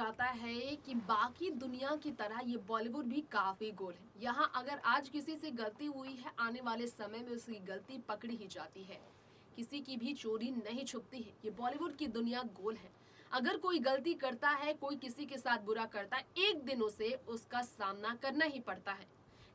जाता है कि बाकी दुनिया की तरह ये बॉलीवुड भी काफी गोल है। यहाँ अगर आज किसी से गलती हुई है, आने वाले समय में उसकी गलती पकड़ी ही जाती है। किसी की भी चोरी नहीं छुपती है। ये बॉलीवुड की दुनिया गोल है। अगर कोई गलती करता है, कोई किसी के साथ बुरा करता है, एक दिन उसे उसका सामना करना ही पड़ता है।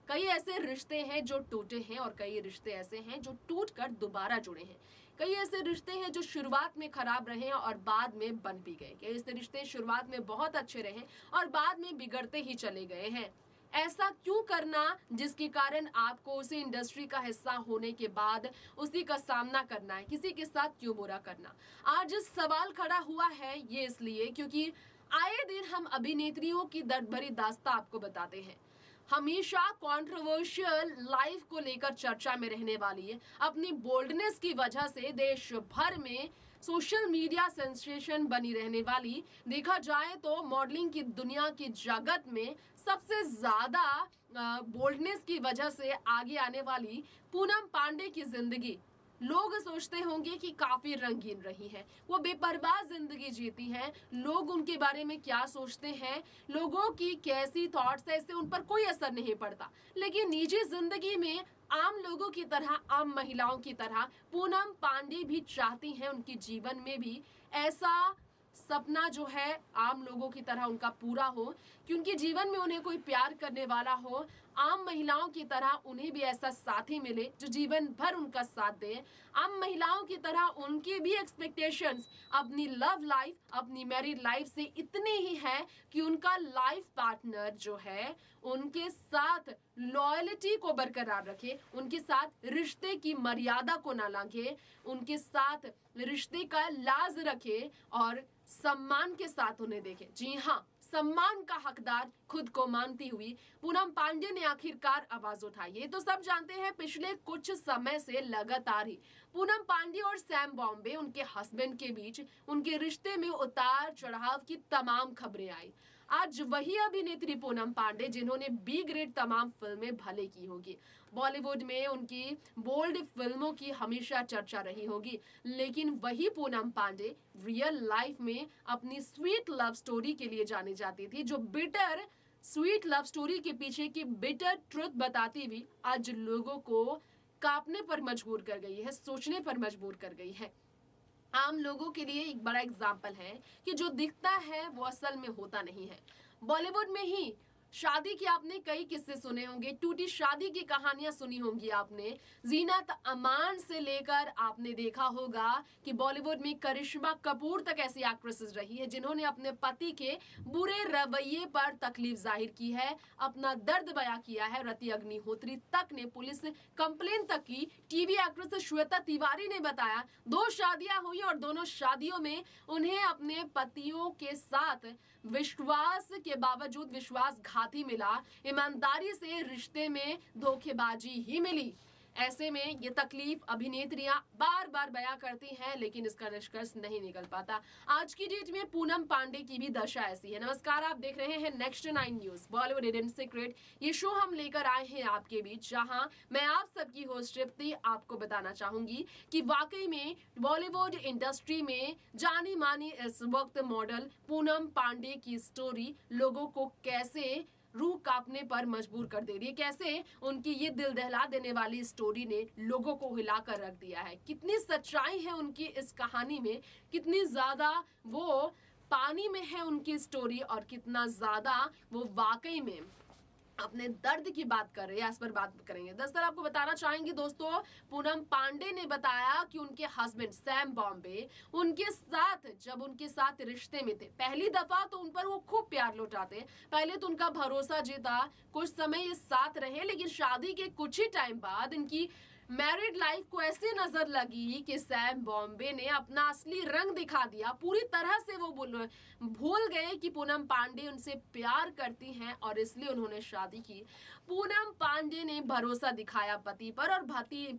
कई ऐसे रिश्ते हैं जो टूटे हैं और कई रिश्ते ऐसे हैं जो टूटकर दोबारा जुड़े हैं। कई ऐसे रिश्ते हैं जो शुरुआत में खराब रहे और बाद में बन भी गए। कई ऐसे रिश्ते शुरुआत में बहुत अच्छे रहे और बाद में बिगड़ते ही चले गए हैं। ऐसा क्यों करना जिसके कारण आपको उसी इंडस्ट्री का हिस्सा होने के बाद उसी का सामना करना है? किसी के साथ क्यों बुरा करना? आज सवाल खड़ा हुआ है ये इसलिए क्योंकि आए दिन हम अभिनेत्रियों की दर्द भरी दास्तां आपको बताते हैं। हमेशा कंट्रोवर्शियल लाइफ को लेकर चर्चा में रहने वाली है। अपनी बोल्डनेस की वजह से देश भर में सोशल मीडिया सेंसेशन बनी रहने वाली, देखा जाए तो मॉडलिंग की दुनिया की जगत में सबसे ज्यादा बोल्डनेस की वजह से आगे आने वाली पूनम पांडे की जिंदगी लोग सोचते होंगे कि काफी रंगीन रही है। वो बेपरवाह जिंदगी जीती हैं। लोग उनके बारे में क्या सोचते हैं, लोगों की कैसी थॉट्स है, इससे उन पर कोई असर नहीं पड़ता। लेकिन निजी जिंदगी में आम लोगों की तरह, आम महिलाओं की तरह पूनम पांडे भी चाहती हैं उनके जीवन में भी ऐसा सपना जो है आम लोगों की तरह उनका पूरा हो कि उनके जीवन में उन्हें कोई प्यार करने वाला हो। आम महिलाओं की तरह उन्हें भी ऐसा साथी मिले जो जीवन भर उनका साथ दे। आम महिलाओं की तरह उनकी भी एक्सपेक्टेशंस अपनी लव लाइफ, अपनी मैरिड लाइफ से इतनी ही है कि उनका लाइफ पार्टनर जो है उनके साथ लॉयल्टी को बरकरार रखे, उनके साथ रिश्ते की मर्यादा को ना लांघे, उनके साथ रिश्ते का लाज रखे और सम्मान के साथ उन्हें देखे। जी हाँ, सम्मान का हकदार खुद को मानती हुई पूनम पांडे ने आखिरकार आवाज उठाई। ये तो सब जानते हैं, पिछले कुछ समय से लगातार ही पूनम पांडे और सैम बॉम्बे, उनके हस्बैंड के बीच उनके रिश्ते में उतार चढ़ाव की तमाम खबरें आई। आज वही अभिनेत्री पूनम पांडे जिन्होंने बी ग्रेड तमाम फिल्में भले की होगी, बॉलीवुड में उनकी बोल्ड फिल्मों की हमेशा चर्चा रही होगी, लेकिन वही पूनम पांडे रियल लाइफ में अपनी स्वीट लव स्टोरी के लिए जानी जाती थी, जो बिटर स्वीट लव स्टोरी के पीछे की बिटर ट्रुथ बताती हुई आज लोगों को कांपने पर मजबूर कर गई है, सोचने पर मजबूर कर गई है। आम लोगों के लिए एक बड़ा एग्जाम्पल है कि जो दिखता है वो असल में होता नहीं है। बॉलीवुड में ही शादी के आपने कई किस्से सुने होंगे, टूटी शादी की कहानियां सुनी होंगी आपने। जीनत अमान से लेकर आपने देखा होगा कि बॉलीवुड में करिश्मा कपूर तक ऐसी एक्ट्रेसेस रही है जिन्होंने अपने पति के बुरे रवैये पर तकलीफ जाहिर की है, अपना दर्द बयां किया है। रति अग्निहोत्री तक ने पुलिस कंप्लेन तक की। टीवी एक्ट्रेस श्वेता तिवारी ने बताया 2 शादियां हुई और दोनों शादियों में उन्हें अपने पतियों के साथ विश्वास के बावजूद विश्वासघाती मिला, ईमानदारी से रिश्ते में धोखेबाजी ही मिली। ऐसे में ये तकलीफ अभिनेत्रियां बार बार बयां करती हैं, लेकिन इसका निष्कर्ष नहीं निकल पाता। आज की डेट में पूनम पांडे की भी दशा ऐसी है। नमस्कार, आप देख रहे हैं next 9 news Bollywood hidden secret. ये शो हम लेकर आए हैं आपके बीच, जहां मैं आप सबकी होस्ट तृप्ति आपको बताना चाहूंगी कि वाकई में बॉलीवुड इंडस्ट्री में जानी मानी इस वक्त मॉडल पूनम पांडे की स्टोरी लोगों को कैसे रूह कांपने पर मजबूर कर दे रही है, कैसे उनकी ये दिल दहला देने वाली स्टोरी ने लोगों को हिलाकर रख दिया है। कितनी सच्चाई है उनकी इस कहानी में, कितनी ज्यादा वो पानी में है उनकी स्टोरी और कितना ज्यादा वो वाकई में अपने दर्द की बात कर रहे हैं, इस पर बात करेंगे। दरअसल आपको बताना चाहेंगे दोस्तों, पूनम पांडे ने बताया कि उनके हस्बैंड सैम बॉम्बे उनके साथ जब उनके साथ रिश्ते में थे, पहली दफा तो उन पर वो खूब प्यार लुटाते, पहले तो उनका भरोसा जीता, कुछ समय ये साथ रहे, लेकिन शादी के कुछ ही टाइम बाद इनकी मैरिड लाइफ को ऐसे नजर लगी कि सैम बॉम्बे ने अपना असली रंग दिखा दिया। पूरी तरह से वो भूल गए कि पूनम पांडे उनसे प्यार करती हैं और इसलिए उन्होंने शादी की। पूनम पांडे ने भरोसा दिखाया पति पर और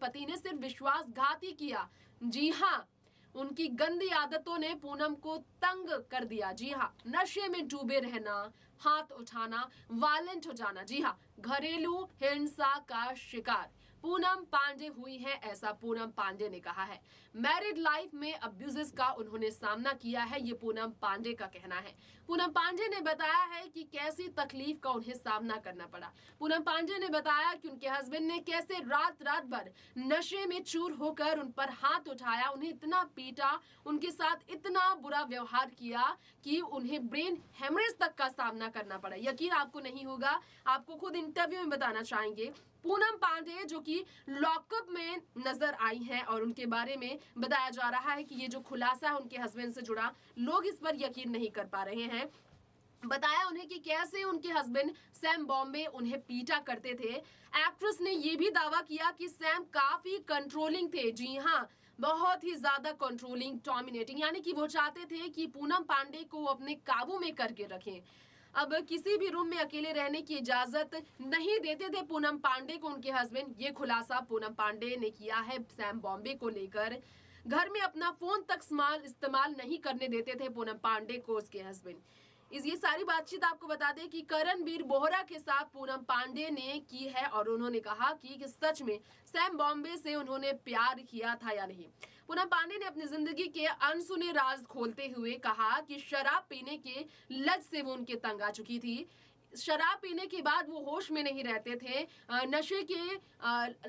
पति ने सिर्फ विश्वासघाती किया। जी हाँ, उनकी गंदी आदतों ने पूनम को तंग कर दिया। जी हाँ, नशे में डूबे रहना, हाथ उठाना, वायलेंट हो जाना, जी हाँ, घरेलू हिंसा का शिकार। पूनम पांडे हुई है, ऐसा पूनम पांडे ने कहा है। मैरिड लाइफ में अब्यूजेस का उन्होंने सामना किया है, ये पूनम पांडे का कहना है। पूनम पांडे ने बताया है कि कैसी तकलीफ का उन्हें सामना करना पड़ा। पूनम पांडे ने बताया कि उनके हस्बैंड ने कैसे रात रात भर नशे में चूर होकर उन पर हाथ उठाया, उन्हें इतना पीटा, उनके साथ इतना बुरा व्यवहार किया कि उन्हें ब्रेन हेमरेज तक का सामना करना पड़ा। यकीन आपको नहीं होगा, आपको खुद इंटरव्यू में बताना चाहेंगे। पूनम पांडे जो कि लॉकअप में नजर आई हैं और उनके बारे में बताया जा रहा है कि ये जो खुलासा है उनके हस्बैंड से जुड़ा, लोग इस पर यकीन नहीं कर पा रहे हैं। बताया उन्हें कि कैसे उनके हस्बैंड सैम बॉम्बे उन्हें पीटा करते थे। एक्ट्रेस ने यह भी दावा किया कि सैम काफी कंट्रोलिंग थे। जी हाँ, बहुत ही ज्यादा कंट्रोलिंग, डोमिनेटिंग, यानी कि वो चाहते थे कि पूनम पांडे को अपने काबू में करके रखें। अब किसी भी रूम में अकेले रहने की इजाजत नहीं देते थे पूनम पांडे को उनके हस्बैंड। ये खुलासा पूनम पांडे ने किया है सैम बॉम्बे को लेकर। घर में अपना फोन तक इस्तेमाल नहीं करने देते थे पूनम पांडे को उसके हस्बैंड। ये सारी बातचीत आपको बता दें कि करणबीर बोहरा के साथ पूनम पांडे ने की है और उन्होंने कहा कि सच में सैम बॉम्बे से उन्होंने प्यार किया था या नहीं। पूनम पांडे ने अपनी जिंदगी के अनसुने राज खोलते हुए कहा कि शराब पीने के लत से वो उनके तंग आ चुकी थी। शराब पीने के बाद वो होश में नहीं रहते थे। नशे के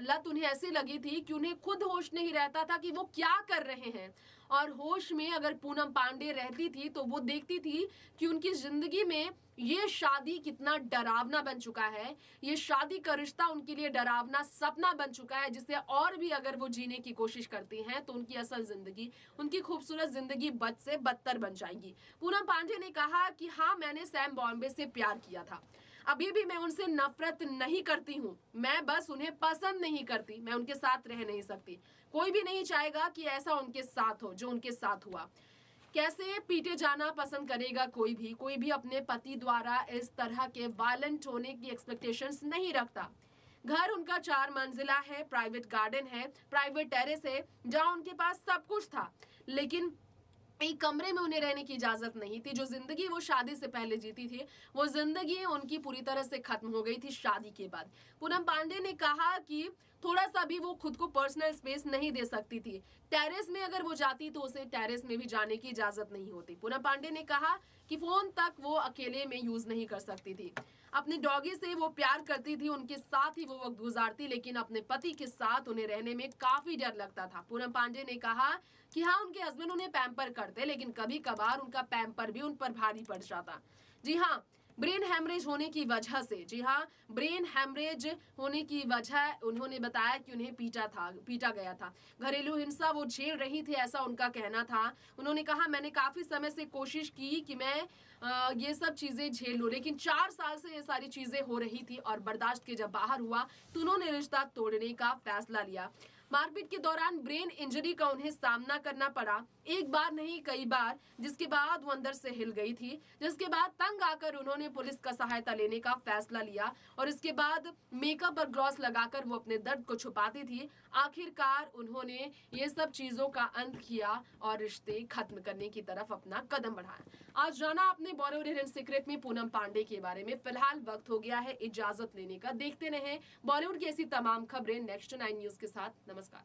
लत उन्हें ऐसी लगी थी कि उन्हें खुद होश नहीं रहता था कि वो क्या कर रहे हैं। और होश में अगर पूनम पांडे रहती थी तो वो देखती थी कि उनकी जिंदगी में ये शादी कितना डरावना बन चुका है, ये शादी का रिश्ता उनके लिए डरावना सपना बन चुका है, जिसे और भी अगर वो जीने की कोशिश करती हैं तो उनकी असल जिंदगी, उनकी खूबसूरत जिंदगी बद से बदतर बन जाएगी। पूनम पांडे ने कहा कि हाँ, मैंने सैम बॉम्बे से प्यार किया था, अभी भी मैं उनसे नफरत नहीं करती हूँ, मैं बस उन्हें पसंद नहीं करती, मैं उनके साथ रह नहीं सकती। कोई भी नहीं चाहेगा कि ऐसा उनके साथ हो जो उनके साथ हुआ। कैसे पीटे जाना पसंद करेगा कोई भी अपने पति द्वारा इस तरह के वायलेंट होने की एक्सपेक्टेशंस नहीं रखता। घर उनका 4 मंजिला है, प्राइवेट गार्डन है, प्राइवेट टेरेस है, जहां उनके पास सब कुछ था, लेकिन एक कमरे में उन्हें रहने की इजाजत नहीं थी। जो जिंदगी वो शादी से पहले जीती थी, वो जिंदगी उनकी पूरी तरह से खत्म हो गई थी शादी के बाद। पूनम पांडे ने कहा कि थोड़ा सा भी वो खुद को पर्सनल स्पेस नहीं दे सकती थी। टेरेस में अगर वो जाती तो उसे टेरेस में भी जाने की इजाजत नहीं होती। पूनम पांडे ने कहा कि फोन तक वो अकेले में यूज नहीं कर सकती थी। अपने डॉगी से वो प्यार करती थी, उनके साथ ही वो वक्त गुजारती, लेकिन अपने पति के साथ उन्हें रहने में काफी डर लगता था। पूनम पांडे ने कहा कि हाँ, उनके हस्बैंड उन्हें पैम्पर करते, लेकिन कभी कभार उनका पैम्पर भी उन पर भारी पड़ जाता। जी हाँ, ब्रेन हैमरेज होने की वजह से, जी हाँ, ब्रेन हैमरेज होने की वजह उन्होंने बताया कि उन्हें पीटा गया था। घरेलू हिंसा वो झेल रही थी, ऐसा उनका कहना था। उन्होंने कहा, मैंने काफी समय से कोशिश की कि मैं ये सब चीजें झेल लूं, लेकिन 4 साल से ये सारी चीजें हो रही थी और बर्दाश्त के जब बाहर हुआ तो उन्होंने रिश्ता तोड़ने का फैसला लिया। मारपीट के दौरान ब्रेन इंजरी का उन्हें सामना करना पड़ा, एक बार नहीं कई बार, जिसके बाद वो अंदर से हिल गई थी, जिसके बाद तंग आकर उन्होंने पुलिस का सहायता लेने का फैसला लिया और इसके बाद मेकअप और ग्लॉस लगाकर वो अपने दर्द को छुपाती थी। आखिरकार उन्होंने ये सब चीजों का अंत किया और रिश्ते खत्म करने की तरफ अपना कदम बढ़ाया। आज जाना आपने बॉलीवुड हिडन सीक्रेट में पूनम पांडे के बारे में। फिलहाल वक्त हो गया है इजाजत लेने का। देखते रहें बॉलीवुड की ऐसी तमाम खबरें नेक्स्ट 9 न्यूज के साथ। नमस्कार।